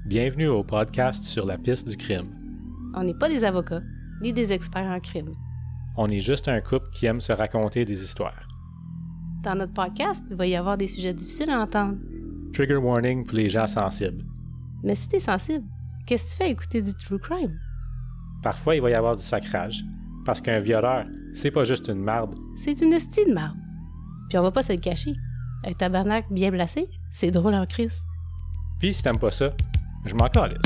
Bienvenue au podcast sur la piste du crime. On n'est pas des avocats, ni des experts en crime. On est juste un couple qui aime se raconter des histoires. Dans notre podcast, il va y avoir des sujets difficiles à entendre. Trigger warning pour les gens sensibles. Mais si t'es sensible, qu'est-ce que tu fais à écouter du true crime? Parfois, il va y avoir du sacrage. Parce qu'un violeur, c'est pas juste une marde. C'est une estie de marde. Puis on va pas se le cacher. Un tabarnak bien placé, c'est drôle en crise. Puis si t'aimes pas ça, je m'en calisse.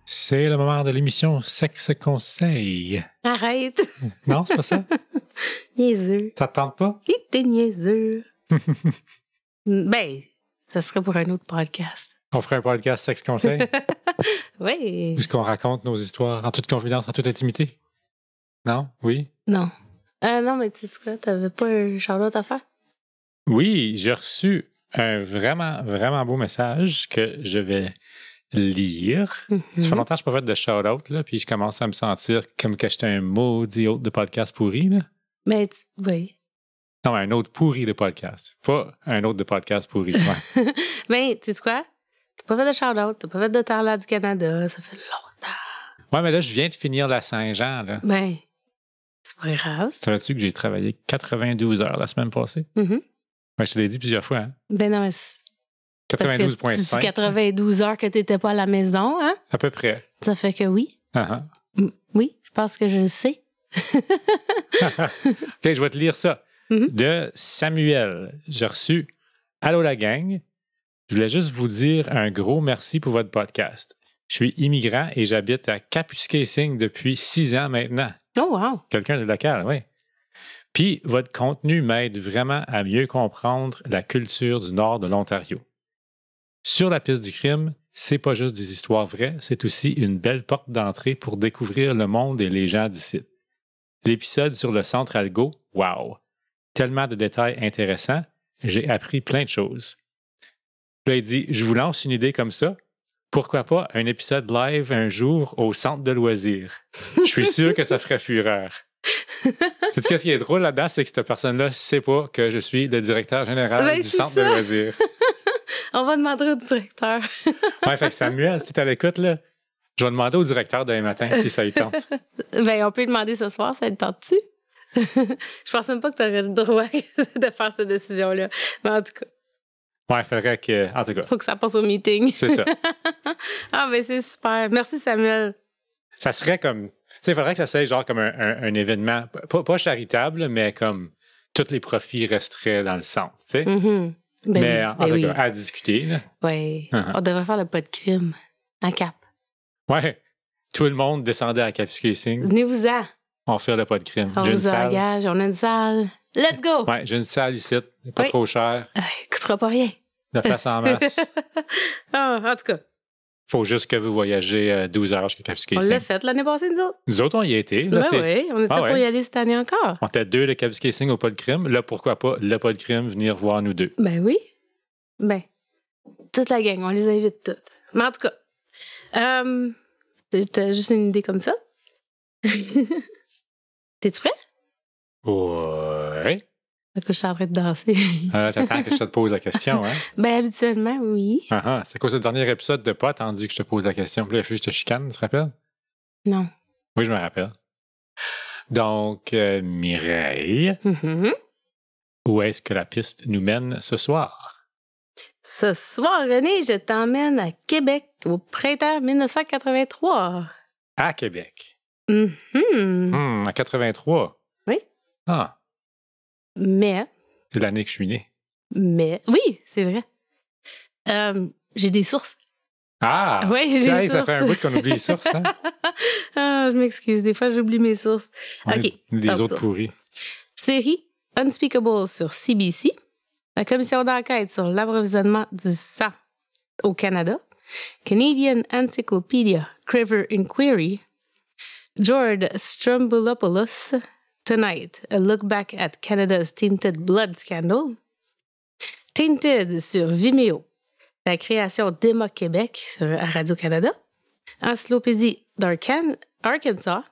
C'est le moment de l'émission Sexe Conseil. Arrête! Non, c'est pas ça? Niaiseux. Ça te tente pas? Et t'es niaiseux. Ben, ça serait pour un autre podcast. On ferait un podcast Sexe Conseil? Oui. Où est-ce qu'on raconte nos histoires en toute confidence, en toute intimité? Non? Oui? Non. Non, mais tu sais quoi, t'avais pas un shout-out à faire? Oui, j'ai reçu un vraiment beau message que je vais lire. Ça fait longtemps que je n'ai pas fait de shout-out, là, puis je commence à me sentir comme que j'étais un maudit hôte de podcast pourri. Là. Mais, oui. Non, un autre pourri de podcast. Pas un autre de podcast pourri. Ouais. Ben, tu sais quoi? T'as pas fait de shout-out, t'as pas fait de Tarla du Canada, ça fait longtemps. Ouais, mais là, je viens de finir la Saint-Jean. Là. Ben, c'est pas grave. Savais-tu que j'ai travaillé 92 heures la semaine passée? Ouais, je te l'ai dit plusieurs fois. Hein? Ben non, mais c'est... 92,5. Tu dis 92 heures que t'étais pas à la maison, hein? À peu près. Ça fait que oui. Oui, je pense que je le sais. OK, je vais te lire ça. De Samuel. J'ai reçu « Allô la gang, je voulais juste vous dire un gros merci pour votre podcast. Je suis immigrant et j'habite à Kapuskasing depuis 6 ans maintenant. » Oh wow! Quelqu'un de local, oui. Puis, votre contenu m'aide vraiment à mieux comprendre la culture du nord de l'Ontario. Sur la piste du crime, c'est pas juste des histoires vraies, c'est aussi une belle porte d'entrée pour découvrir le monde et les gens d'ici. L'épisode sur le centre Algo, wow! Tellement de détails intéressants, j'ai appris plein de choses. Puis là, il dit, je vous lance une idée comme ça. Pourquoi pas un épisode live un jour au centre de loisirs? Je suis sûr que ça ferait fureur. C'est ce qui est drôle là-dedans, c'est que cette personne-là ne sait pas que je suis le directeur général du centre de loisirs. On va demander au directeur. Ouais, fait que Samuel, si tu es à l'écoute, là, je vais demander au directeur demain matin si ça y tente. Ben, on peut lui demander ce soir, ça te tente-tu? Je pense même pas que tu aurais le droit de faire cette décision-là. Mais en tout cas. Ouais, il faudrait que. En tout cas. Faut que ça passe au meeting. C'est ça. Ah, ben, c'est super. Merci, Samuel. Ça serait comme. Tu sais, il faudrait que ça soit genre comme un événement, pas charitable, mais comme tous les profits resteraient dans le centre, tu sais. Ben mais oui, en tout cas, à discuter. Oui. On devrait faire le pas de crime en Cap. Ouais. Tout le monde descendait à Kapuskasing. Venez-vous-en. On fait le pas de crime. On vous engage, on a une salle. Let's go! Ouais, j'ai une salle ici, pas trop cher. Coûtera pas rien. De place en masse. En tout cas. Faut juste que vous voyagez 12 heures jusqu'à Kapuskasing. On l'a fait l'année passée, nous autres. Nous autres, on y a été. Là, oui, on était pour y aller cette année encore. On était 2 de Kapuskasing au pas de crime. Là, pourquoi pas le pas de crime venir voir nous 2? Ben oui. Ben, toute la gang, on les invite toutes. Mais en tout cas, t'as juste une idée comme ça? T'es-tu prêt? Ouais. Je suis en train de danser. T'attends que je te pose la question, hein? Ben, habituellement, oui. C'est quoi ce dernier épisode de pas attendu que je te pose la question? Puis là, je te chicane, tu te rappelles? Non. Oui, je me rappelle. Donc, Mireille, où est-ce que la piste nous mène ce soir? Ce soir, René, je t'emmène à Québec au printemps 1983. À Québec? À 83? Oui. Ah. Mais... C'est l'année que je suis né. Mais... Oui, c'est vrai. J'ai des sources. Ah! Oui, j'ai des sources. Ça fait un bout qu'on oublie les sources, hein? Ah, je m'excuse. Des fois, j'oublie mes sources. OK. Les autres pourris. Série Unspeakable sur CBC. La commission d'enquête sur l'approvisionnement du sang au Canada, Canadian Encyclopedia Criver Inquiry, George Stroumboulopoulos, Tonight, a look back at Canada's tainted blood scandal, Tainted sur Vimeo, la création d'Emma Québec à Radio-Canada, Encyclopédie d'Arkansas.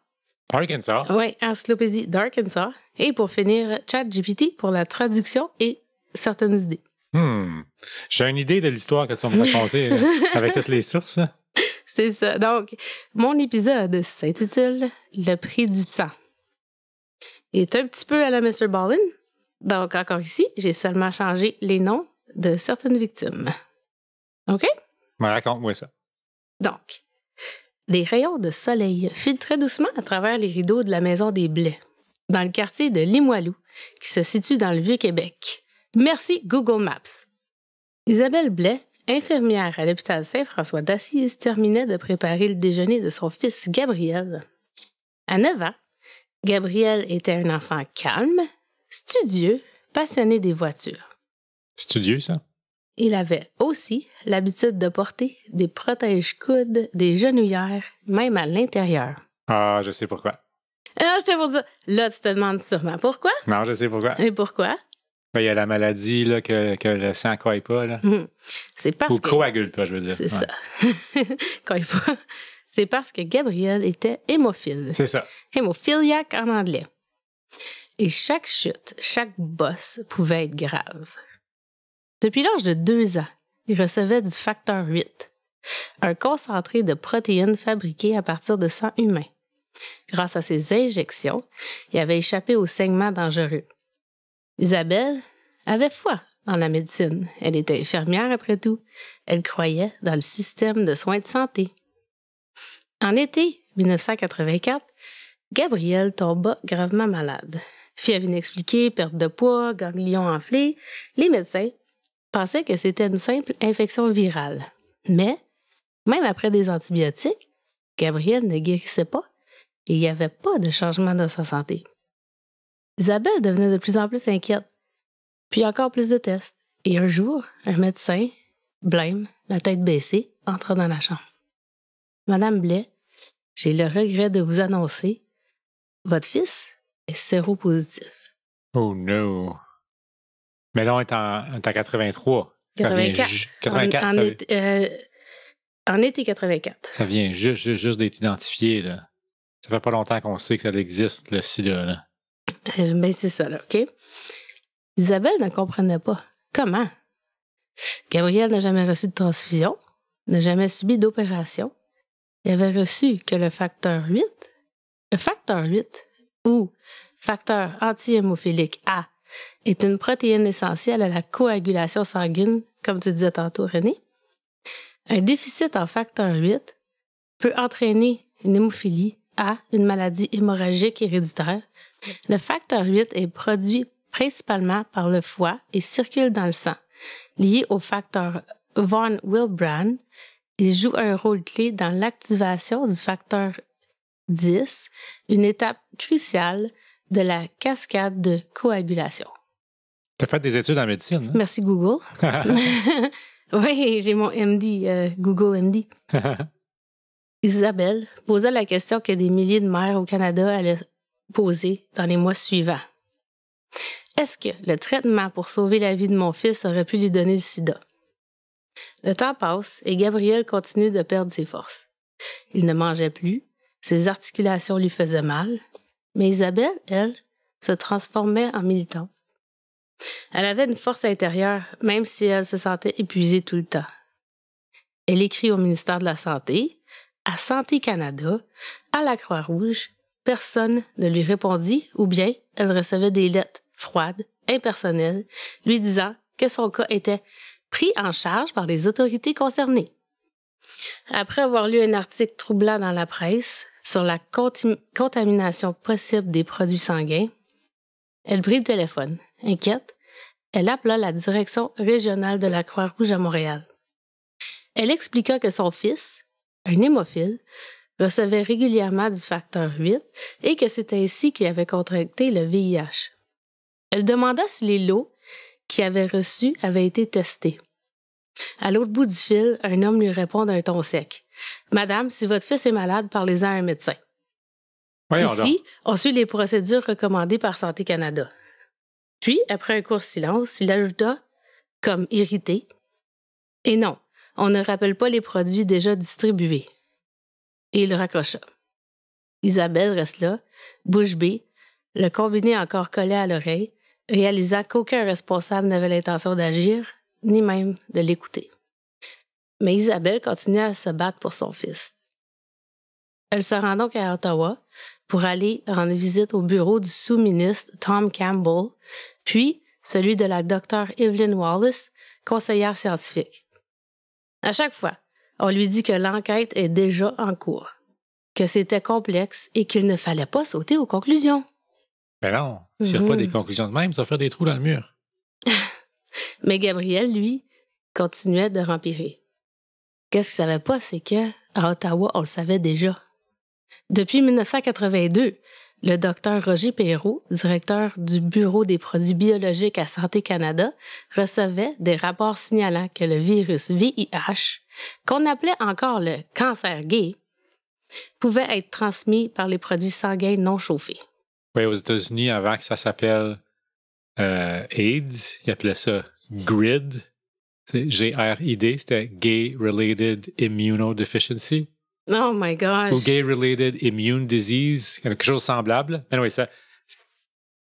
Arkansas? Oui, Encyclopédie d'Arkansas. Et pour finir, ChatGPT pour la traduction et certaines idées. J'ai une idée de l'histoire que tu vas me raconter avec toutes les sources. C'est ça. Donc, mon épisode s'intitule Le prix du sang. Il est un petit peu à la Mr. Ballin. Donc, encore ici, j'ai seulement changé les noms de certaines victimes. OK? Raconte-moi ça. Donc, des rayons de soleil filtraient doucement à travers les rideaux de la maison des Blais, dans le quartier de Limoilou, qui se situe dans le Vieux-Québec. Merci Google Maps. Isabelle Blais, infirmière à l'hôpital Saint-François d'Assise, terminait de préparer le déjeuner de son fils Gabriel. À 9 ans, Gabriel était un enfant calme, studieux, passionné des voitures. Studieux, ça? Il avait aussi l'habitude de porter des protège-coudes, des genouillères, même à l'intérieur. Ah, je sais pourquoi. Alors, je te pour dire, là, tu te demandes sûrement pourquoi. Non, je sais pourquoi. Et pourquoi? Ben, il y a la maladie là, que le sang ne coille pas. Là. C'est parce Ou coagule pas, je veux dire. C'est ça. Coille pas. C'est parce que Gabriel était hémophile. C'est ça. Hémophiliaque en anglais. Et chaque chute, chaque bosse pouvait être grave. Depuis l'âge de 2 ans, il recevait du facteur 8, un concentré de protéines fabriqué à partir de sang humain. Grâce à ces injections, il avait échappé aux saignements dangereux. Isabelle avait foi dans la médecine. Elle était infirmière après tout. Elle croyait dans le système de soins de santé. En été 1984, Gabriel tomba gravement malade. Fièvre inexpliquée, perte de poids, ganglions enflés. Les médecins pensaient que c'était une simple infection virale. Mais, même après des antibiotiques, Gabriel ne guérissait pas et il n'y avait pas de changement dans sa santé. Isabelle devenait de plus en plus inquiète, puis encore plus de tests. Et un jour, un médecin, blême, la tête baissée, entra dans la chambre. « Madame Blais, j'ai le regret de vous annoncer, votre fils est séropositif. » Oh no! Mais là, on est en 83. 84. 84. En été 84. Ça vient juste d'être identifié. Là. Ça fait pas longtemps qu'on sait que ça existe, le sida. Là. Ben c'est ça, là, OK? Isabelle ne comprenait pas. Comment? Gabriel n'a jamais reçu de transfusion, n'a jamais subi d'opération. Il avait reçu que le facteur 8. Le facteur 8, ou facteur anti-hémophilique A, est une protéine essentielle à la coagulation sanguine, comme tu disais tantôt, René. Un déficit en facteur 8 peut entraîner une hémophilie A, une maladie hémorragique héréditaire. Le facteur 8 est produit principalement par le foie et circule dans le sang. Lié au facteur von Willebrand, il joue un rôle clé dans l'activation du facteur 10, une étape cruciale de la cascade de coagulation. Tu as fait des études en médecine. Hein? Merci Google. Oui, j'ai mon MD, Google MD. Isabelle posa la question que des milliers de mères au Canada allaient poser dans les mois suivants. Est-ce que le traitement pour sauver la vie de mon fils aurait pu lui donner le sida? Le temps passe et Gabriel continue de perdre ses forces. Il ne mangeait plus, ses articulations lui faisaient mal, mais Isabelle, elle, se transformait en militante. Elle avait une force intérieure, même si elle se sentait épuisée tout le temps. Elle écrit au ministère de la Santé, à Santé Canada, à la Croix-Rouge. Personne ne lui répondit ou bien elle recevait des lettres froides, impersonnelles, lui disant que son cas était pris en charge par les autorités concernées. Après avoir lu un article troublant dans la presse sur la contamination possible des produits sanguins, elle prit le téléphone. Inquiète, elle appela la direction régionale de la Croix-Rouge à Montréal. Elle expliqua que son fils, un hémophile, recevait régulièrement du facteur 8 et que c'est ainsi qu'il avait contracté le VIH. Elle demanda si les lots qu'il avait reçu avait été testé. À l'autre bout du fil, un homme lui répond d'un ton sec. « Madame, si votre fils est malade, parlez-en à un médecin. » Ici, on suit les procédures recommandées par Santé Canada. Puis, après un court silence, il ajouta, comme irrité, « Et non, on ne rappelle pas les produits déjà distribués. » Et il raccrocha. Isabelle reste là, bouche bée, le combiné encore collé à l'oreille, réalisant qu'aucun responsable n'avait l'intention d'agir, ni même de l'écouter. Mais Isabelle continuait à se battre pour son fils. Elle se rend donc à Ottawa pour aller rendre visite au bureau du sous-ministre Tom Campbell, puis celui de la docteure Evelyn Wallace, conseillère scientifique. À chaque fois, on lui dit que l'enquête est déjà en cours, que c'était complexe et qu'il ne fallait pas sauter aux conclusions. Ben non, tire pas des conclusions de même, ça va faire des trous dans le mur. Mais Gabriel, lui, continuait de rempirer. Qu'est-ce qu'il savait pas, c'est que à Ottawa, on le savait déjà. Depuis 1982, le docteur Roger Perrault, directeur du Bureau des produits biologiques à Santé Canada, recevait des rapports signalant que le virus VIH, qu'on appelait encore le cancer gay, pouvait être transmis par les produits sanguins non chauffés. Oui, aux États-Unis, avant que ça s'appelle AIDS, ils appelaient ça GRID. C'est G-R-I-D, c'était Gay Related Immunodeficiency. Oh my gosh! Ou Gay Related Immune Disease, quelque chose de semblable. Mais oui,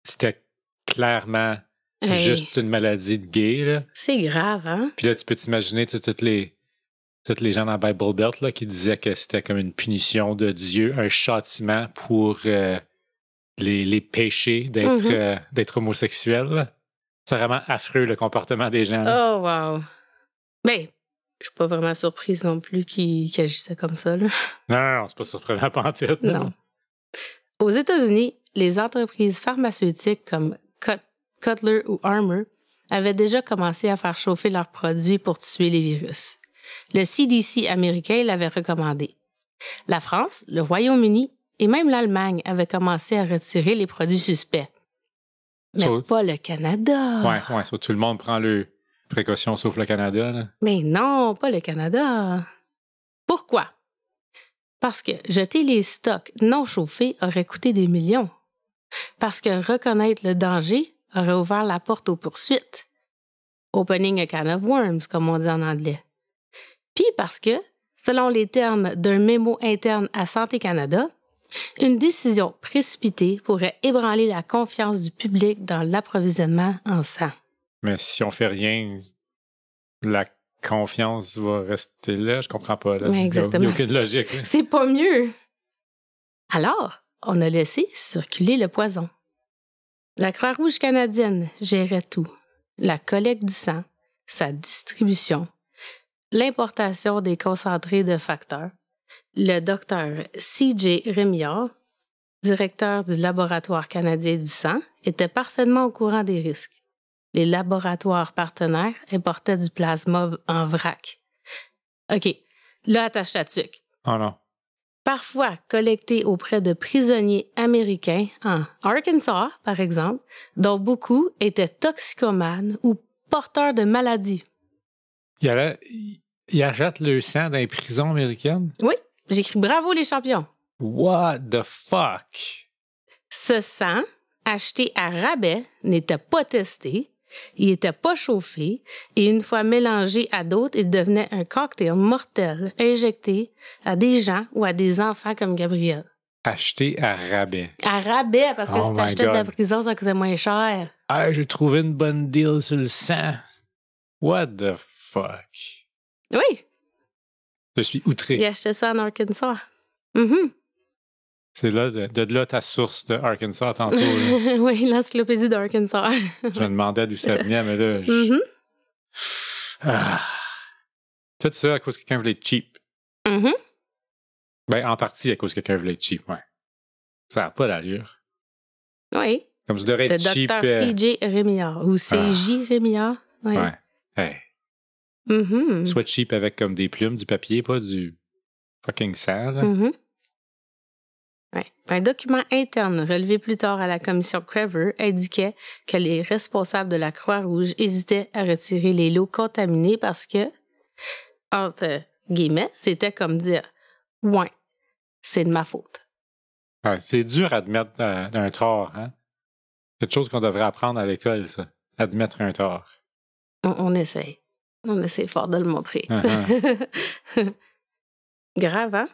c'était clairement juste une maladie de gay. Là. C'est grave, hein? Puis là, tu peux t'imaginer tous les gens dans Bible Belt là, qui disaient que c'était comme une punition de Dieu, un châtiment pour les péchés d'être homosexuel. Là. C'est vraiment affreux, le comportement des gens. Là. Oh, wow! Ben, je suis pas vraiment surprise non plus qu'ils agissaient comme ça. Là. Non, c'est pas surprenant pantoute. Non. Aux États-Unis, les entreprises pharmaceutiques comme Cutler ou Armour avaient déjà commencé à faire chauffer leurs produits pour tuer les virus. Le CDC américain l'avait recommandé. La France, le Royaume-Uni et même l'Allemagne avaient commencé à retirer les produits suspects. Mais pas le Canada. Ouais, tout le monde prend le précautions sauf le Canada. Là. Mais non, pas le Canada. Pourquoi? Parce que jeter les stocks non chauffés aurait coûté des millions. Parce que reconnaître le danger aurait ouvert la porte aux poursuites. Opening a can of worms, comme on dit en anglais. Puis parce que, selon les termes d'un mémo interne à Santé Canada, une décision précipitée pourrait ébranler la confiance du public dans l'approvisionnement en sang. Mais si on fait rien, la confiance va rester là. Je comprends pas. Là. Exactement. Il n'y a aucune logique. Là. C'est pas mieux. Alors, on a laissé circuler le poison. La Croix-Rouge canadienne gérait tout. La collecte du sang, sa distribution, l'importation des concentrés de facteurs. Le docteur C.J. Rémillard, directeur du Laboratoire canadien du sang, était parfaitement au courant des risques. Les laboratoires partenaires importaient du plasma en vrac. OK, là, attache ta tuque. Oh non. Parfois collecté auprès de prisonniers américains en Arkansas, par exemple, dont beaucoup étaient toxicomanes ou porteurs de maladies. Il achète le sang dans les prisons américaines? Oui, j'écris bravo les champions. What the fuck? Ce sang, acheté à rabais, n'était pas testé, il n'était pas chauffé et une fois mélangé à d'autres, il devenait un cocktail mortel injecté à des gens ou à des enfants comme Gabriel. Acheté à rabais. À rabais, parce que si tu achetais de la prison, ça coûtait moins cher. Ah, j'ai trouvé une bonne deal sur le sang. What the fuck? Oui. Je suis outré. Il achetait ça en Arkansas. Mm-hmm. C'est là, de là ta source de Arkansas tantôt. Oui, l'encyclopédie d'Arkansas. Je me demandais d'où ça venait, mais là... Tout ça à cause que quelqu'un voulait être cheap. Mm-hmm. Ben, en partie à cause que quelqu'un voulait être cheap, ouais. Ça n'a pas d'allure. Oui. Comme je devrais être cheap... Le docteur C.J. Rémillard. Ou C.J. Rémillard. Ouais. Hey. Mm-hmm. Soit cheap avec comme des plumes, du papier, pas du fucking sang, là. Mm-hmm. Ouais. Un document interne relevé plus tard à la commission Craver indiquait que les responsables de la Croix-Rouge hésitaient à retirer les lots contaminés parce que, entre guillemets, c'était comme dire « Ouais, c'est de ma faute ». Ouais, c'est dur admettre un tort, hein? Quelque chose qu'on devrait apprendre à l'école, ça. Admettre un tort. On essaye. On essaie fort de le montrer. Grave, hein?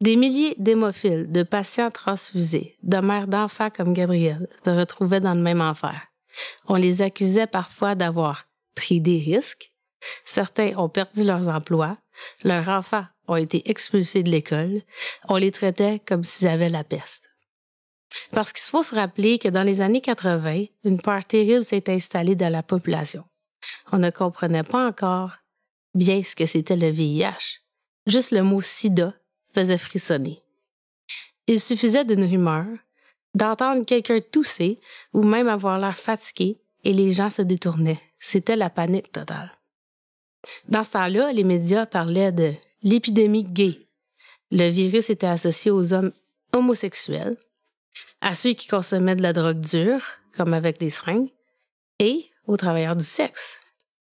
Des milliers d'hémophiles, de patients transfusés, de mères d'enfants comme Gabrielle se retrouvaient dans le même enfer. On les accusait parfois d'avoir pris des risques. Certains ont perdu leurs emplois. Leurs enfants ont été expulsés de l'école. On les traitait comme s'ils avaient la peste. Parce qu'il faut se rappeler que dans les années 80, une peur terrible s'est installée dans la population. On ne comprenait pas encore bien ce que c'était le VIH. Juste le mot sida faisait frissonner. Il suffisait d'une rumeur, d'entendre quelqu'un tousser ou même avoir l'air fatigué et les gens se détournaient. C'était la panique totale. Dans ce temps-là, les médias parlaient de l'épidémie gay. Le virus était associé aux hommes homosexuels, à ceux qui consommaient de la drogue dure, comme avec des seringues, et aux travailleurs du sexe.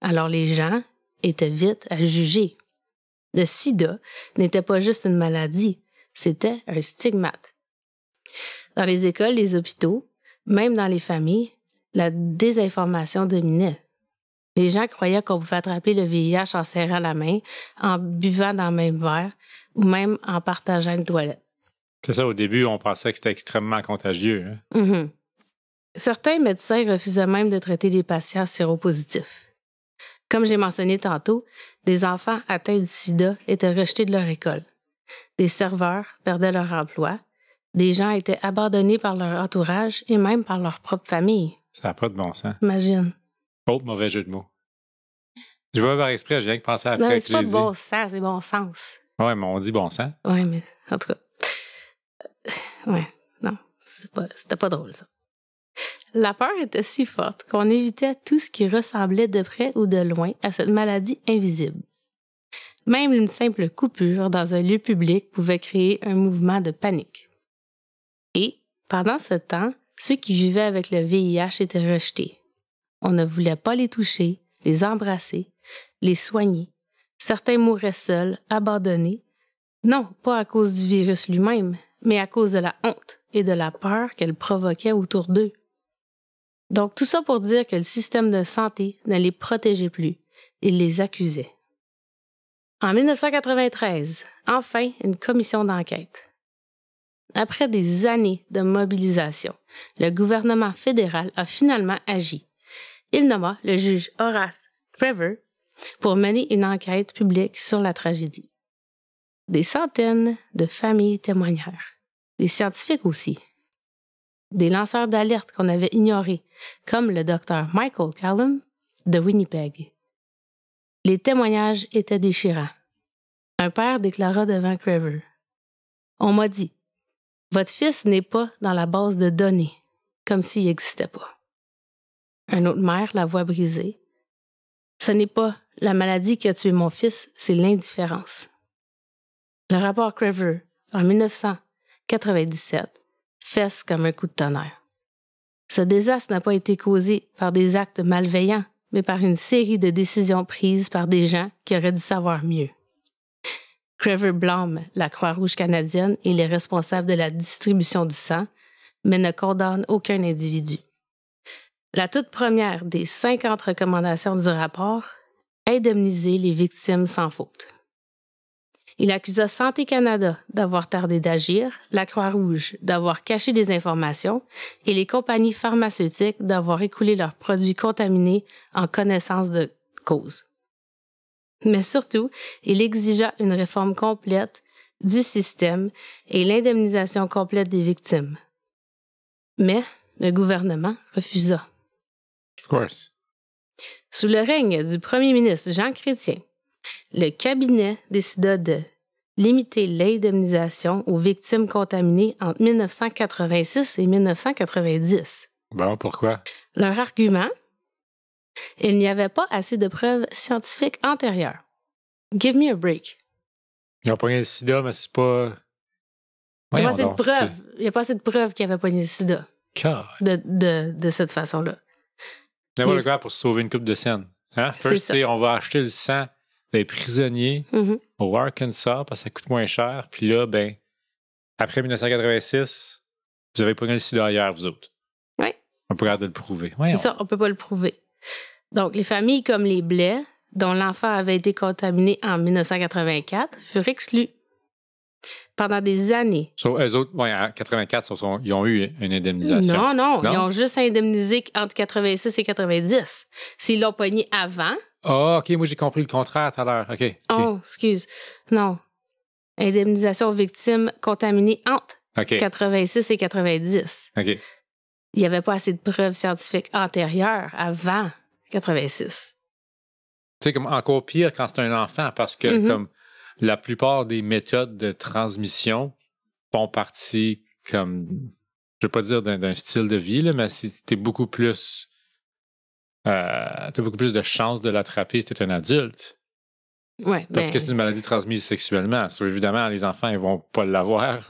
Alors les gens étaient vite à juger. Le sida n'était pas juste une maladie, c'était un stigmate. Dans les écoles, les hôpitaux, même dans les familles, la désinformation dominait. Les gens croyaient qu'on pouvait attraper le VIH en serrant la main, en buvant dans le même verre ou même en partageant une toilette. C'est ça, au début, on pensait que c'était extrêmement contagieux. Hein? Mm-hmm. Certains médecins refusaient même de traiter les patients séropositifs. Comme j'ai mentionné tantôt, des enfants atteints du sida étaient rejetés de leur école. Des serveurs perdaient leur emploi. Des gens étaient abandonnés par leur entourage et même par leur propre famille. Ça n'a pas de bon sens. Imagine. Autre mauvais jeu de mots. Je vais par exprès, je viens de penser après. Non, mais c'est pas de bon sens, c'est bon sens. Oui, mais on dit bon sens. Oui, mais en tout cas. Ouais, non, c'était pas drôle, ça. La peur était si forte qu'on évitait tout ce qui ressemblait de près ou de loin à cette maladie invisible. Même une simple coupure dans un lieu public pouvait créer un mouvement de panique. Et, pendant ce temps, ceux qui vivaient avec le VIH étaient rejetés. On ne voulait pas les toucher, les embrasser, les soigner. Certains mouraient seuls, abandonnés, non pas à cause du virus lui-même, mais à cause de la honte et de la peur qu'elle provoquait autour d'eux. Donc tout ça pour dire que le système de santé ne les protégeait plus, il les accusait. En 1993, enfin, une commission d'enquête. Après des années de mobilisation, le gouvernement fédéral a finalement agi. Il nomma le juge Horace Craver pour mener une enquête publique sur la tragédie. Des centaines de familles témoignèrent, des scientifiques aussi, des lanceurs d'alerte qu'on avait ignorés, comme le docteur Michael Callum de Winnipeg. Les témoignages étaient déchirants. Un père déclara devant Craver: « On m'a dit, votre fils n'est pas dans la base de données, comme s'il n'existait pas. » Un autre mère, la voix brisée: « Ce n'est pas la maladie qui a tué mon fils, c'est l'indifférence. » Le rapport Craver, en 1997, fesse comme un coup de tonnerre. Ce désastre n'a pas été causé par des actes malveillants, mais par une série de décisions prises par des gens qui auraient dû savoir mieux. Craver blâme la Croix-Rouge canadienne et les responsables de la distribution du sang, mais ne condamne aucun individu. La toute première des 50 recommandations du rapport: indemniser les victimes sans faute. Il accusa Santé Canada d'avoir tardé d'agir, la Croix-Rouge d'avoir caché des informations et les compagnies pharmaceutiques d'avoir écoulé leurs produits contaminés en connaissance de cause. Mais surtout, il exigea une réforme complète du système et l'indemnisation complète des victimes. Mais le gouvernement refusa. Of course. Sous le règne du premier ministre Jean Chrétien, le cabinet décida de limiter l'indemnisation aux victimes contaminées entre 1986 et 1990. Bon, pourquoi? Leur argument: il n'y avait pas assez de preuves scientifiques antérieures. Give me a break. Ils ont pogné le sida, mais c'est pas Il n'y a pas Voyons assez de donc, preuves. Il n'y a pas assez de preuves qu'il avait pogné le sida Car. de cette façon-là. N'importe quoi pour se sauver une coupe de scène. Hein? C'est First, ça. c'est on va acheter le sang des prisonniers Mhm. au Arkansas parce que ça coûte moins cher. Puis là, ben, après 1986, vous avez pogné le sida ailleurs, vous autres. Oui. On peut pas de le prouver. C'est Voyons. ça, on ne peut pas le prouver. Donc, les familles comme les Blais, dont l'enfant avait été contaminé en 1984, furent exclues. Pendant des années. So, eux autres, ouais, en 84, ils ont eu une indemnisation. Non, ils ont juste indemnisé entre 86 et 90. S'ils l'ont pogné avant... Ah, OK, moi j'ai compris le contraire tout à l'heure. OK. Oh, excuse. Non. Indemnisation aux victimes contaminées entre OK. 86 et 90. OK. Il n'y avait pas assez de preuves scientifiques antérieures avant 86. Tu sais, comme encore pire quand c'est un enfant parce que Mhm. comme la plupart des méthodes de transmission font partie comme, je veux pas dire d'un style de vie, là, mais si t'es beaucoup plus t'as beaucoup plus de chances de l'attraper si t'es un adulte. Ouais, Parce que c'est une maladie transmise sexuellement. So, évidemment, les enfants, ils vont pas l'avoir.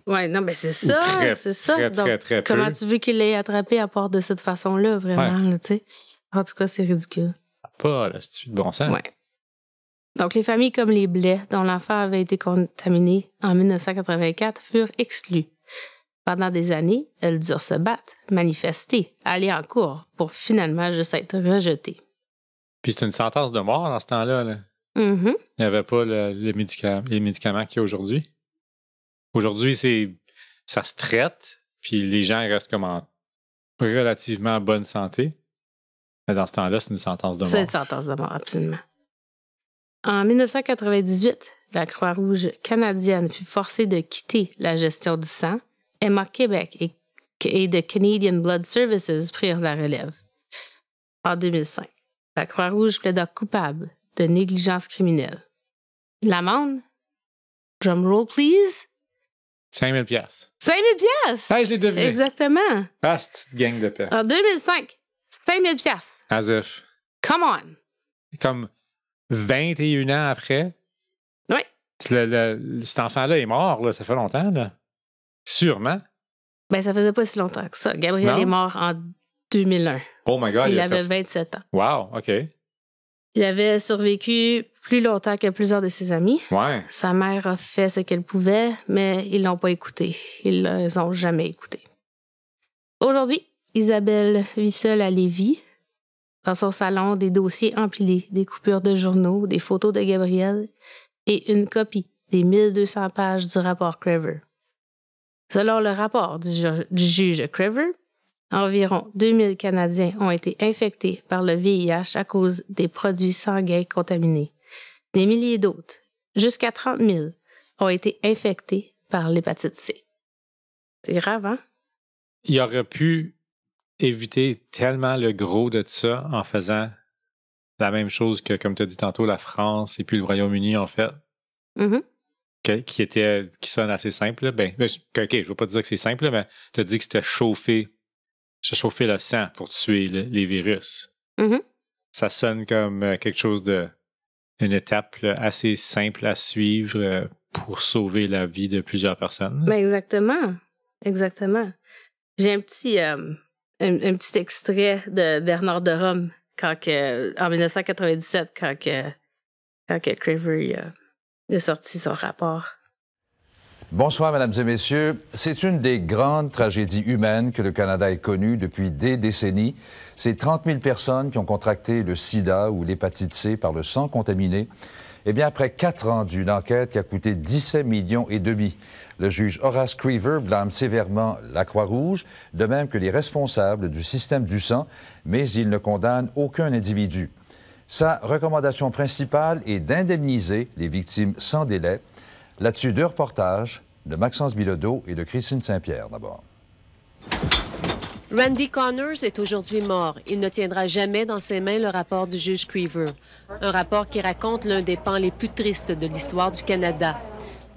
Ouais, non, mais c'est ça, très, c'est ça. très, Donc, très, très peu. comment tu veux qu'il l'ait attrapé à part de cette façon-là, vraiment, là, tu sais? En tout cas, c'est ridicule. Pas, là, c'est de bon sens. Ouais. Donc, les familles comme les Blais, dont l'enfant avait été contaminé en 1984, furent exclues. Pendant des années, elles durent se battre, manifester, aller en cours pour finalement juste être rejetées. Puis c'est une sentence de mort dans ce temps-là. Là. Mhm. Il n'y avait pas les médicaments qu'il y a aujourd'hui. Aujourd'hui, ça se traite, puis les gens restent comme en relativement bonne santé. Mais dans ce temps-là, c'est une sentence de mort. C'est une sentence de mort, absolument. En 1998, la Croix-Rouge canadienne fut forcée de quitter la gestion du sang. Emma Québec et The Canadian Blood Services prirent la relève. En 2005, la Croix-Rouge plaida coupable de négligence criminelle. L'amende? Drum roll, please? 5 000 $. 5 000 piastres! Hey, je l'ai deviné. Exactement. Ah, c'est une gang de paix. En 2005, 5 000 piastres. As if. Come on! Comme 21 ans après, Oui. cet enfant-là est mort, là, ça fait longtemps. Là. Sûrement. Ben, ça faisait pas si longtemps que ça. Gabriel Non? est mort en 2001. Oh my God. Il avait 27 ans. Wow, OK. Il avait survécu plus longtemps que plusieurs de ses amis. Ouais. Sa mère a fait ce qu'elle pouvait, mais ils l'ont pas écouté. Ils les ont jamais écouté. Aujourd'hui, Isabelle vit seule à Lévis. Dans son salon, des dossiers empilés, des coupures de journaux, des photos de Gabriel et une copie des 1200 pages du rapport Crever. Selon le rapport du juge Crever, environ 2000 Canadiens ont été infectés par le VIH à cause des produits sanguins contaminés. Des milliers d'autres, jusqu'à 30 000, ont été infectés par l'hépatite C. C'est grave, hein? Il aurait pu éviter tellement le gros de ça en faisant la même chose que, comme tu as dit tantôt, la France et puis le Royaume-Uni ont fait. Mhm. Qui sonne assez simple. Ben, OK, je ne veux pas dire que c'est simple, mais tu as dit que c'était chauffer le sang pour tuer les virus. Mhm. Ça sonne comme quelque chose une étape là, assez simple à suivre pour sauver la vie de plusieurs personnes. Ben exactement. Exactement. J'ai un petit extrait de Bernard de Rome en 1997, quand Crever a sorti son rapport. Bonsoir, Mesdames et Messieurs. C'est une des grandes tragédies humaines que le Canada ait connues depuis des décennies. C'est 30 000 personnes qui ont contracté le sida ou l'hépatite C par le sang contaminé. Eh bien, après 4 ans d'une enquête qui a coûté 17,5 millions, le juge Horace Crever blâme sévèrement la Croix-Rouge, de même que les responsables du système du sang, mais il ne condamne aucun individu. Sa recommandation principale est d'indemniser les victimes sans délai. Là-dessus, 2 reportages de Maxence Bilodeau et de Christine Saint-Pierre, d'abord. Randy Connors est aujourd'hui mort. Il ne tiendra jamais dans ses mains le rapport du juge Crever. Un rapport qui raconte l'un des pans les plus tristes de l'histoire du Canada.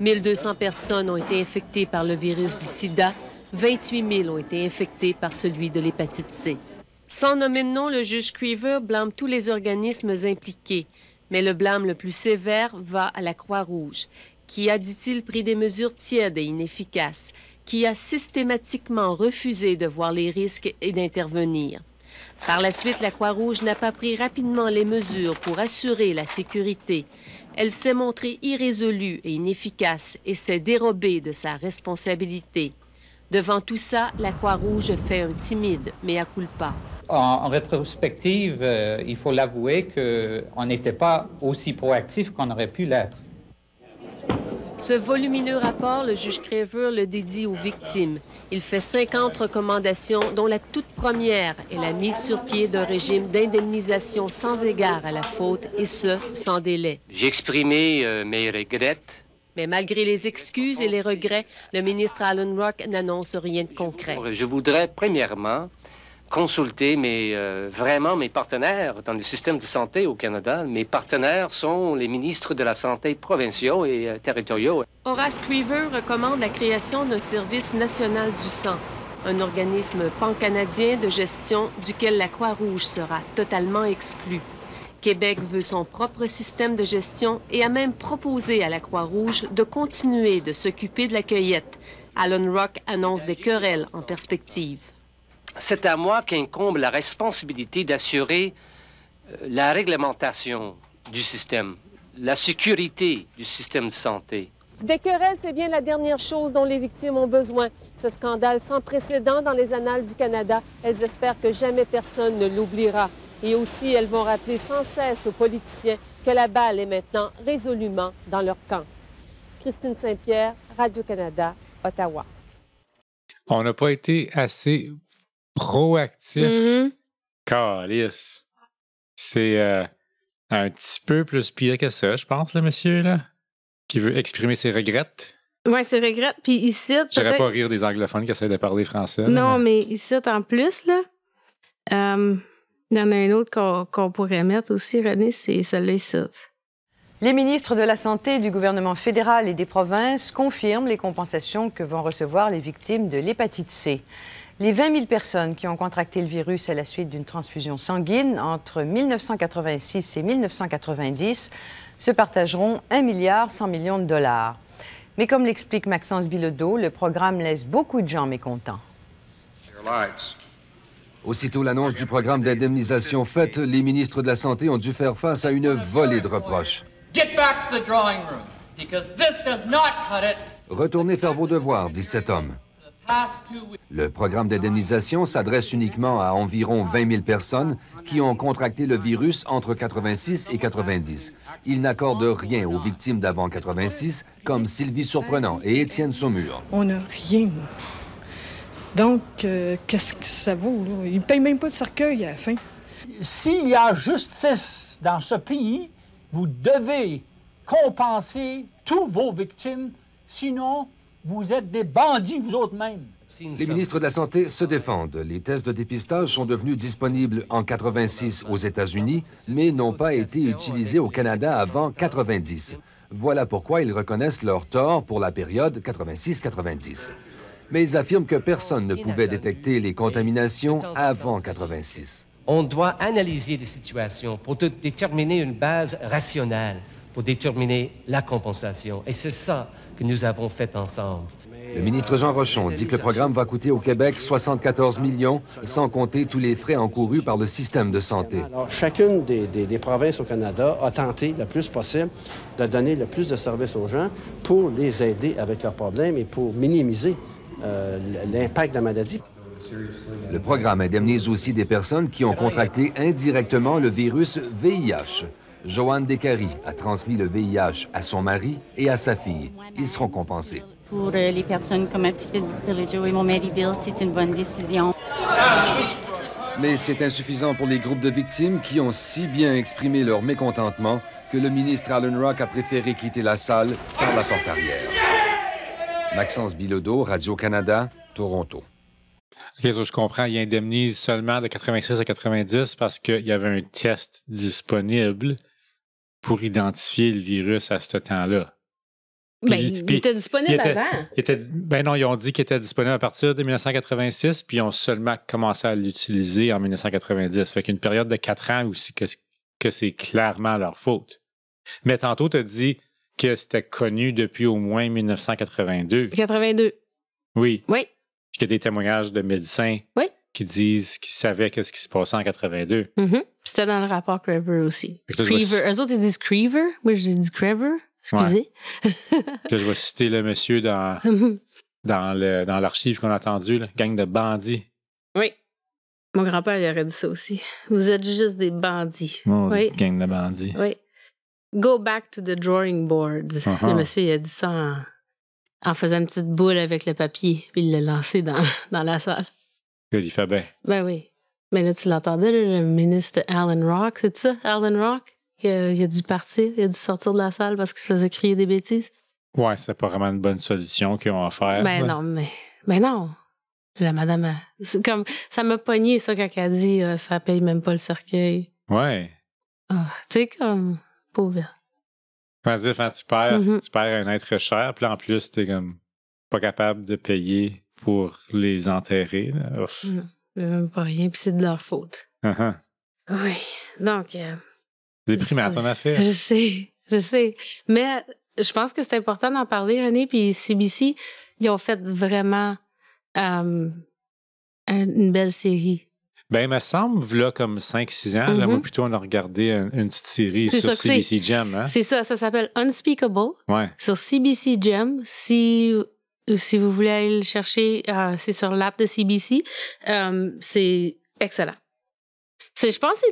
1200 personnes ont été infectées par le virus du sida. 28 000 ont été infectées par celui de l'hépatite C. Sans nommer de nom, le juge Crever blâme tous les organismes impliqués. Mais le blâme le plus sévère va à la Croix-Rouge, qui a, dit-il, pris des mesures tièdes et inefficaces, qui a systématiquement refusé de voir les risques et d'intervenir. Par la suite, la Croix-Rouge n'a pas pris rapidement les mesures pour assurer la sécurité. Elle s'est montrée irrésolue et inefficace et s'est dérobée de sa responsabilité. Devant tout ça, la Croix-Rouge fait un timide mea culpa. En rétrospective, il faut l'avouer qu'on n'était pas aussi proactif qu'on aurait pu l'être. Ce volumineux rapport, le juge Craver le dédie aux victimes. Il fait 50 recommandations, dont la toute première est la mise sur pied d'un régime d'indemnisation sans égard à la faute, et ce, sans délai. J'ai exprimé mes regrets. Mais malgré les excuses et les regrets, le ministre Alan Rock n'annonce rien de concret. Je voudrais, premièrement, consulter vraiment mes partenaires dans le système de santé au Canada. Mes partenaires sont les ministres de la Santé provinciaux et territoriaux. Horace Craver recommande la création d'un service national du sang, un organisme pan-canadien de gestion duquel la Croix-Rouge sera totalement exclue. Québec veut son propre système de gestion et a même proposé à la Croix-Rouge de continuer de s'occuper de la cueillette. Alan Rock annonce des querelles en perspective. C'est à moi qu'incombe la responsabilité d'assurer la réglementation du système, la sécurité du système de santé. Des querelles, c'est bien la dernière chose dont les victimes ont besoin. Ce scandale sans précédent dans les annales du Canada, elles espèrent que jamais personne ne l'oubliera. Et aussi, elles vont rappeler sans cesse aux politiciens que la balle est maintenant résolument dans leur camp. Christine Saint-Pierre, Radio-Canada, Ottawa. On n'a pas été assez proactif. Calice. C'est un petit peu plus pire que ça, je pense, le monsieur, là, qui veut exprimer ses regrets. Oui, ses regrets. Puis il cite. J'aurais pas rire des anglophones qui essaient de parler français. Non, mais il cite en plus, là. Il y en a un autre qu'on pourrait mettre aussi, René, c'est celui-là, il cite. Les ministres de la Santé du gouvernement fédéral et des provinces confirment les compensations que vont recevoir les victimes de l'hépatite C. Les 20 000 personnes qui ont contracté le virus à la suite d'une transfusion sanguine entre 1986 et 1990 se partageront 1,1 milliard de dollars. Mais comme l'explique Maxence Bilodeau, le programme laisse beaucoup de gens mécontents. Aussitôt l'annonce du programme d'indemnisation faite, les ministres de la Santé ont dû faire face à une volée de reproches. Retournez faire vos devoirs, dit cet homme. Le programme d'indemnisation s'adresse uniquement à environ 20 000 personnes qui ont contracté le virus entre 86 et 90. Il n'accorde rien aux victimes d'avant 86, comme Sylvie Surprenant et Étienne Saumur. On n'a rien. Donc, qu'est-ce que ça vaut, là? Ils ne payent même pas de cercueil à la fin. S'il y a justice dans ce pays, vous devez compenser tous vos victimes, sinon vous êtes des bandits, vous autres mêmes. Les ministres de la Santé se défendent. Les tests de dépistage sont devenus disponibles en 86 aux États-Unis, mais n'ont pas été utilisés au Canada avant 90. Voilà pourquoi ils reconnaissent leur tort pour la période 86-90. Mais ils affirment que personne ne pouvait détecter les contaminations avant 86. On doit analyser les situations pour déterminer une base rationnelle, pour déterminer la compensation. Et c'est ça que nous avons fait ensemble. Le ministre Jean Rochon dit que le programme va coûter au Québec 74 millions, sans compter tous les frais encourus par le système de santé. Alors, chacune des provinces au Canada a tenté le plus possible de donner le plus de services aux gens pour les aider avec leurs problèmes et pour minimiser l'impact de la maladie. Le programme indemnise aussi des personnes qui ont contracté indirectement le virus VIH. Joanne Descaries a transmis le VIH à son mari et à sa fille. Ils seront compensés. Pour les personnes comme ma petite fille Billie Joe et mon mari Bill, c'est une bonne décision. Mais c'est insuffisant pour les groupes de victimes qui ont si bien exprimé leur mécontentement que le ministre Alan Rock a préféré quitter la salle par la porte arrière. Maxence Bilodeau, Radio-Canada, Toronto. OK, je comprends. Il indemnise seulement de 86 à 90 parce qu'il y avait un test disponible pour identifier le virus à ce temps-là. Il était disponible avant. Non, ils ont dit qu'il était disponible à partir de 1986, puis ils ont seulement commencé à l'utiliser en 1990. Fait qu'une période de 4 ans aussi que c'est clairement leur faute. Mais tantôt, tu as dit que c'était connu depuis au moins 1982. 82. Oui. Oui. Puis qu'il y a des témoignages de médecins qui disent qu'ils savaient ce qui se passait en 82. Mm-hmm. C'était dans le rapport Crever aussi. Là, Crever. Eux autres, ils disent Crever. Moi, j'ai dit Crever. Excusez. Ouais. Là, je vais citer le monsieur dans l'archive qu'on a entendu, là, gang de bandits. Oui. Mon grand-père, il aurait dit ça aussi. Vous êtes juste des bandits. Oui. Gang de bandits. Oui. Go back to the drawing boards. Le monsieur, il a dit ça en faisant une petite boule avec le papier, puis il l'a lancé dans la salle. Il fait bien. Ben oui. Mais là, tu l'entendais, le ministre Alan Rock, c'est ça, Alan Rock? Il a dû partir, il a dû sortir de la salle parce qu'il se faisait crier des bêtises. Ouais, c'est pas vraiment une bonne solution qu'ils ont à faire. Ben non. La madame, c'est comme, ça m'a pogné, ça, quand elle a dit ça paye même pas le cercueil. Ouais. Tu sais, comme, pauvre. Tu perds un être cher, puis là, en plus, t'es comme pas capable de payer pour les enterrer. Même pas rien, puis c'est de leur faute. Oui. Donc. Déprimant, ton affaire. Je sais. Mais je pense que c'est important d'en parler, René, puis CBC, ils ont fait vraiment une belle série. Ben, il me semble, là, comme 5-6 ans, là, moi, plutôt, on a regardé une petite série sur CBC Gem. Hein? C'est ça s'appelle Unspeakable. Ouais. Sur CBC Gem. Si vous voulez aller le chercher, c'est sur l'app de CBC. C'est excellent. Je pense que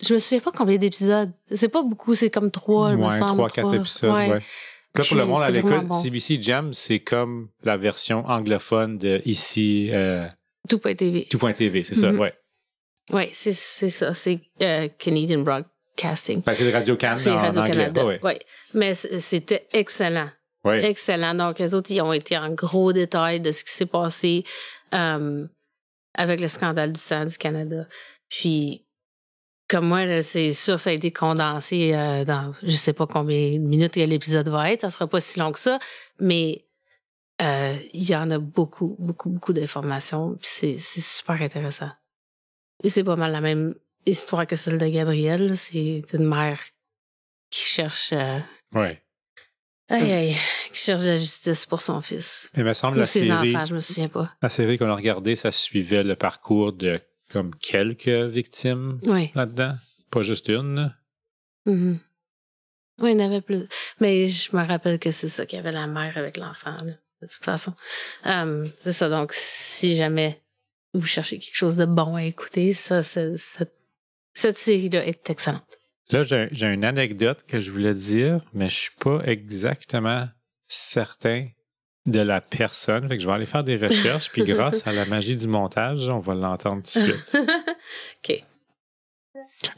je me souviens pas combien d'épisodes. C'est pas beaucoup, c'est comme 3, il me semble. 3-4 épisodes, ouais. Là, pour le monde à l'école, CBC Gem, c'est comme la version anglophone de ici... Tout.tv. Tout.tv, c'est ça, ouais. Oui, c'est ça. C'est Canadian Broadcasting. Ben, c'est Radio-Canada en Radio-Canada, anglais. Oui. Mais c'était excellent. Oui. Excellent. Donc, les autres, ils ont été en gros détail de ce qui s'est passé avec le scandale du sang du Canada. Puis, comme moi, c'est sûr, ça a été condensé dans je sais pas combien de minutes l'épisode va être. Ça sera pas si long que ça, mais il y en a beaucoup, beaucoup, beaucoup d'informations. Puis c'est super intéressant. Et c'est pas mal la même histoire que celle de Gabrielle. C'est une mère qui cherche... qui cherche la justice pour son fils. Il me semble ou ses enfants, je me souviens pas. La série qu'on a regardée, ça suivait le parcours de comme quelques victimes là-dedans. Pas juste une. Mm-hmm. Oui, il y en avait plus. Mais je me rappelle que c'est ça qu'il y avait la mère avec l'enfant, là, de toute façon. C'est ça. Donc, si jamais vous cherchez quelque chose de bon à écouter, cette série-là est excellente. Là, j'ai une anecdote que je voulais dire, mais je suis pas exactement certain de la personne. Fait que je vais aller faire des recherches, puis grâce à la magie du montage, on va l'entendre tout de suite. OK.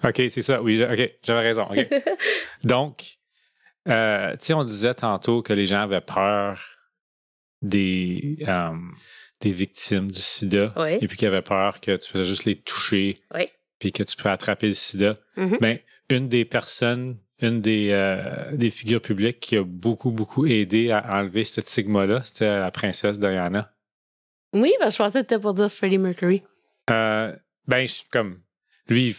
OK, c'est ça. Oui, OK, j'avais raison. OK. Donc, tu sais, on disait tantôt que les gens avaient peur des victimes du sida, et puis qu'ils avaient peur que tu faisais juste les toucher, puis que tu peux attraper le sida. Mm-hmm. Ben, une des personnes, une des figures publiques qui a beaucoup, beaucoup aidé à enlever ce stigma-là, c'était la princesse Diana. Oui, ben, je pensais que c'était pour dire Freddie Mercury. Comme lui,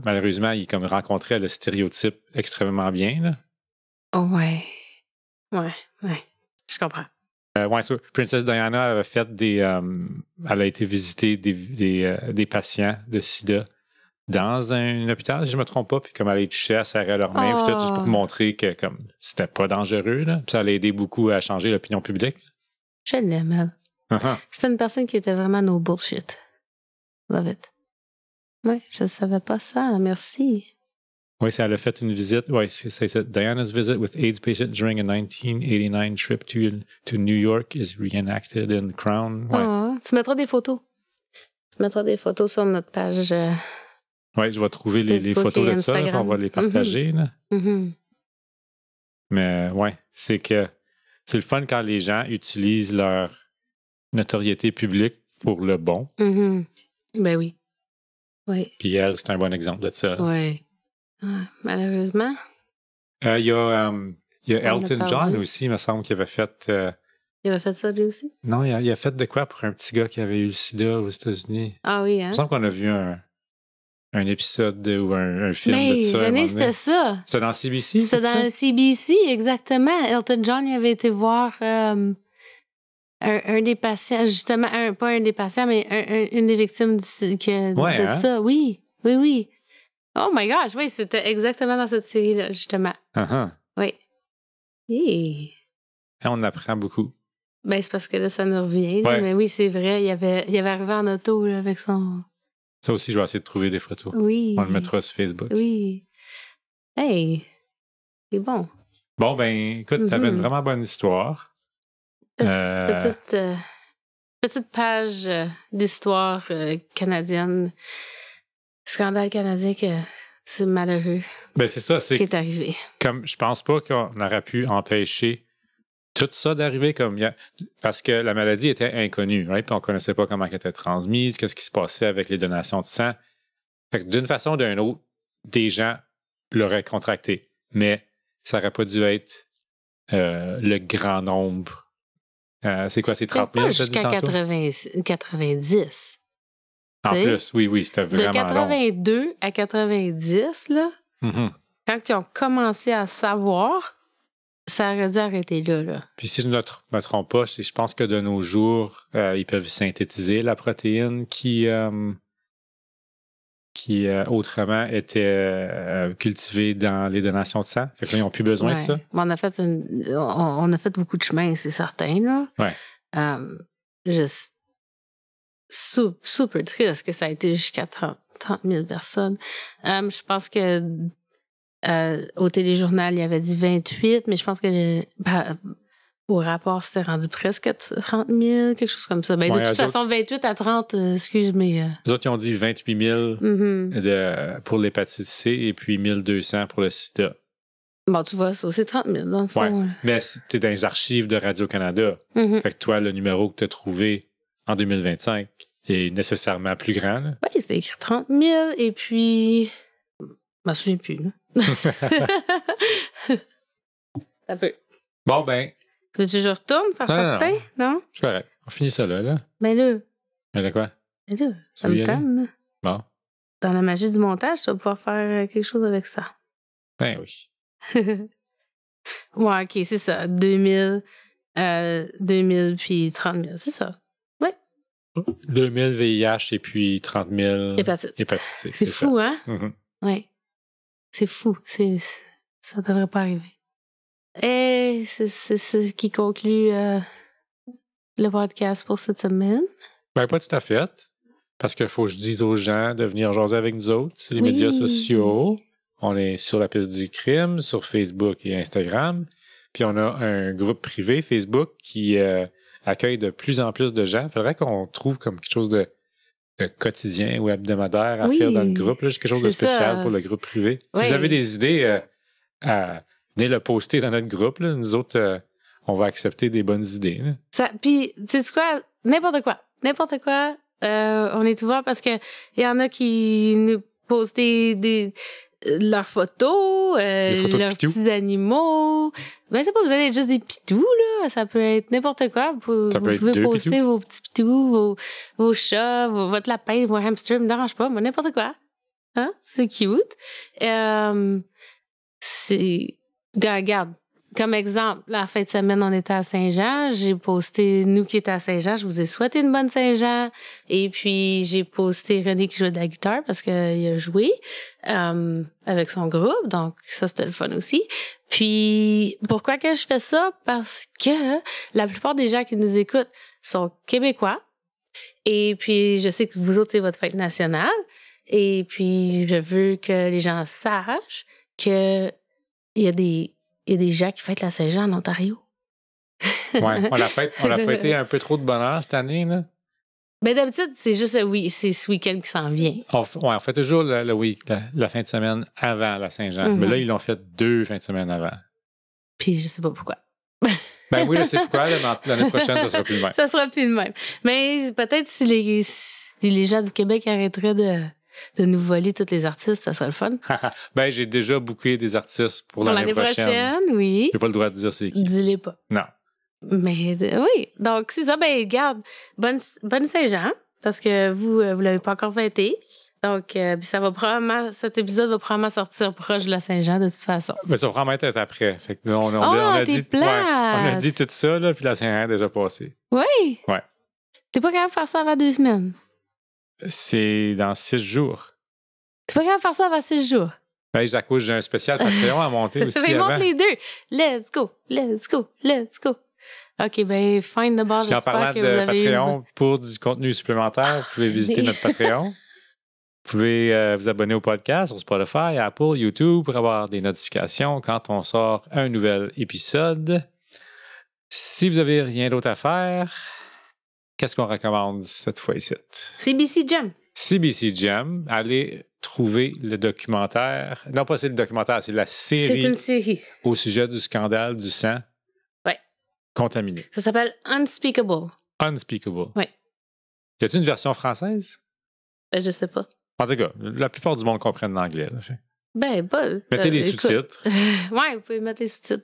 malheureusement, il comme rencontrait le stéréotype extrêmement bien. Là. Oh, ouais. Je comprends. Princess Diana avait fait elle a été visiter des patients de sida dans un hôpital, si je ne me trompe pas, puis comme elle les touchait, elle serrait leurs mains, peut-être juste pour montrer que comme c'était pas dangereux, là. Puis ça l'a aidé beaucoup à changer l'opinion publique. Je l'aime, elle. C'était une personne qui était vraiment no bullshit. Love it. Oui, je ne savais pas ça, merci. Oui, elle a fait une visite. Oui, c'est Diana's visit with AIDS patient during a 1989 trip to New York is reenacted in Crown. Ouais. Tu mettras des photos. Sur notre page. Oui, je vais trouver les photos de ça, on va les partager. Là. Mm-hmm. Mais ouais, c'est le fun quand les gens utilisent leur notoriété publique pour le bon. Mm-hmm. Ben oui. Puis elle, c'est un bon exemple de ça. Oui. Malheureusement. Il y a Elton John aussi, il me semble, qui avait fait... Il avait fait ça lui aussi? Non, il a fait de quoi pour un petit gars qui avait eu le sida aux États-Unis? Ah oui, hein? Il me semble qu'on a vu un épisode ou un film Mais de ça. René, c'était ça. C'était dans CBC? C'était dans le CBC, exactement. Elton John il avait été voir un des patients, justement, pas un des patients, mais une des victimes de ça. Oui. Oh my gosh, oui, c'était exactement dans cette série-là, justement. Oui. Et on apprend beaucoup. Ben, c'est parce que là, ça nous revient. Là, mais oui, c'est vrai, il avait arrivé en auto là, avec son... Ça aussi, je vais essayer de trouver des photos. Oui. On le mettra sur Facebook. Oui. Hey, c'est bon. Bon, ben, écoute, t'avais une vraiment bonne histoire. Petite page d'histoire canadienne. Scandale canadien que c'est malheureux. Ben, c'est ça. C'est qui est arrivé. Comme, je pense pas qu'on aurait pu empêcher tout ça d'arriver parce que la maladie était inconnue, right? Puis on connaissait pas comment elle était transmise, qu'est-ce qui se passait avec les donations de sang. Fait que d'une façon ou d'une autre, des gens l'auraient contracté. Mais ça aurait pas dû être le grand nombre. C'est quoi, c'est 30 000? Jusqu'à 90. En plus, oui, c'était vraiment long. De 82 à 90, là, quand ils ont commencé à savoir, ça aurait dû arrêter là. Puis si je ne me trompe pas, je pense que de nos jours, ils peuvent synthétiser la protéine qui autrement était cultivée dans les donations de sang. Fait que là, ils n'ont plus besoin de ça. On a fait beaucoup de chemin, c'est certain. Là. Ouais. Juste super triste que ça a été jusqu'à 30 000 personnes. Je pense que au téléjournal, il y avait dit 28, mais je pense que au rapport, c'était rendu presque 30 000, quelque chose comme ça. Ben, de toute façon, 28 à 30, excuse-moi. Les autres, ils ont dit 28 000 pour l'hépatite C et puis 1 200 pour le sida. Bon, tu vois, ça, c'est 30 000 dans le fond. Ouais. Mais c'était dans les archives de Radio-Canada. Fait que toi, le numéro que tu as trouvé en 2025 est nécessairement plus grand. Là. Oui, c'était écrit 30 000 et puis... Je m'en souviens plus. Ça peut. Bon, ben... Tu veux que je retourne faire certain? Non? C'est correct. On finit ça là. Mais là... Mais là quoi? Mais là, ça me tente. Bon. Dans la magie du montage, tu vas pouvoir faire quelque chose avec ça. Ben oui. Ouais, OK, c'est ça. 2000 puis 30 000, c'est ça. Ouais. 2000 VIH et puis 30 000 hépatite C. C'est fou, ça. Hein? Oui. C'est fou. Ça devrait pas arriver. Et c'est ce qui conclut le podcast pour cette semaine. Ben, pas tout à fait. Parce qu'il faut que je dise aux gens de venir jaser avec nous autres. C'est les médias sociaux. On est sur la piste du crime, sur Facebook et Instagram. Puis on a un groupe privé Facebook qui accueille de plus en plus de gens. Il faudrait qu'on trouve comme quelque chose de quotidien ou hebdomadaire à faire dans le groupe. Là, quelque chose de spécial pour le groupe privé. Si vous avez des idées, venez le poster dans notre groupe. Là. Nous autres, on va accepter des bonnes idées. Puis, tu sais quoi? N'importe quoi. On est ouvert parce que il y en a qui nous posent leurs photos, leurs petits animaux. Ben, c'est pas vous avez juste des pitous, là. Ça peut être n'importe quoi. Vous pouvez poster pitous. Vos petits pitous, vos chats, votre lapin, vos hamsters, me dérange pas, mais n'importe quoi. Hein? C'est cute. Regarde. Comme exemple, la fin de semaine, on était à Saint-Jean. J'ai posté, nous qui étions à Saint-Jean, je vous ai souhaité une bonne Saint-Jean. Et puis, j'ai posté René qui jouait de la guitare parce qu'il a joué avec son groupe. Donc, ça, c'était le fun aussi. Puis, pourquoi que je fais ça? Parce que la plupart des gens qui nous écoutent sont québécois. Et puis, je sais que vous autres, c'est votre fête nationale. Et puis, je veux que les gens sachent que il y a des gens qui fêtent la Saint-Jean en Ontario. Ouais, on l'a fêté un peu trop de bonheur cette année, là. Ben d'habitude, c'est juste c'est ce week-end qui s'en vient. On fait toujours la fin de semaine avant la Saint-Jean. Mais là, ils l'ont fait 2 fins de semaine avant. Puis je sais pas pourquoi. Ben oui, je sais pourquoi. L'année prochaine, ça sera plus le même. Ça sera plus le même. Mais peut-être si les gens du Québec arrêteraient de nous voler tous les artistes, ça serait le fun. Ben, j'ai déjà booké des artistes pour l'année prochaine. Oui. J'ai pas le droit de dire c'est qui. Dis-les pas. Non. Mais oui. Donc, c'est ça. Ben, regarde, bonne Saint-Jean, parce que vous l'avez pas encore fêté. Donc, cet épisode va probablement sortir proche de la Saint-Jean, de toute façon. Mais ça va probablement être après. Fait que on a dit tout ça, là, puis la Saint-Jean est déjà passée. Oui? Ouais. T'es pas capable de faire ça avant 2 semaines? C'est dans 6 jours. T'es pas capable de faire ça avant 6 jours? Ben, Jaco, j'ai un spécial Patreon à monter aussi. Ben, avant. monte les 2. Let's go, let's go, let's go. OK, ben, fine de bord, j'espère que vous avez... En parlant de Patreon, pour du contenu supplémentaire, vous pouvez visiter notre Patreon. Vous pouvez vous abonner au podcast sur Spotify, Apple, YouTube pour avoir des notifications quand on sort un nouvel épisode. Si vous n'avez rien d'autre à faire, qu'est-ce qu'on recommande cette fois ici? CBC Gem. CBC Gem. Allez trouver le documentaire. Non, pas c'est le documentaire, c'est la série. C'est une série. Au sujet du scandale du sang contaminé. Ça s'appelle Unspeakable. Unspeakable. Oui. Y a-t-il une version française? Ben, je sais pas. En tout cas, la plupart du monde comprennent l'anglais. Ben, pas. Mettez les sous-titres. Oui, vous pouvez mettre les sous-titres.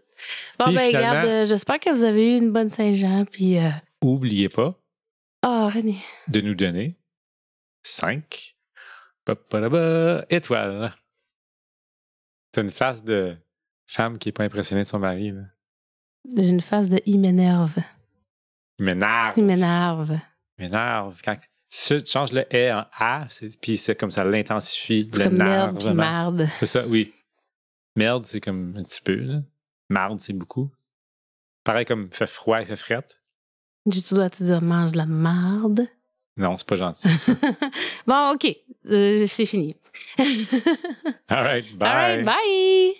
Bon, puis, ben, finalement, regarde, j'espère que vous avez eu une bonne Saint-Jean, puis... Oubliez pas René. de nous donner 5 étoiles. T'as une face de femme qui n'est pas impressionnée de son mari. Là. J'ai une face de « il m'énerve ». Il m'énerve. Il m'énerve. Il m'énerve. Quand tu changes le « et » en « a », puis c'est comme ça l'intensifie. C'est comme merde puis marde. C'est ça, oui. Merde, c'est comme un petit peu. Là. Marde, c'est beaucoup. Pareil comme fait froid et fait frette. Tu dois te dire « mange de la marde ». Non, c'est pas gentil, ça. Bon, OK. C'est fini. All right, bye. All right, bye.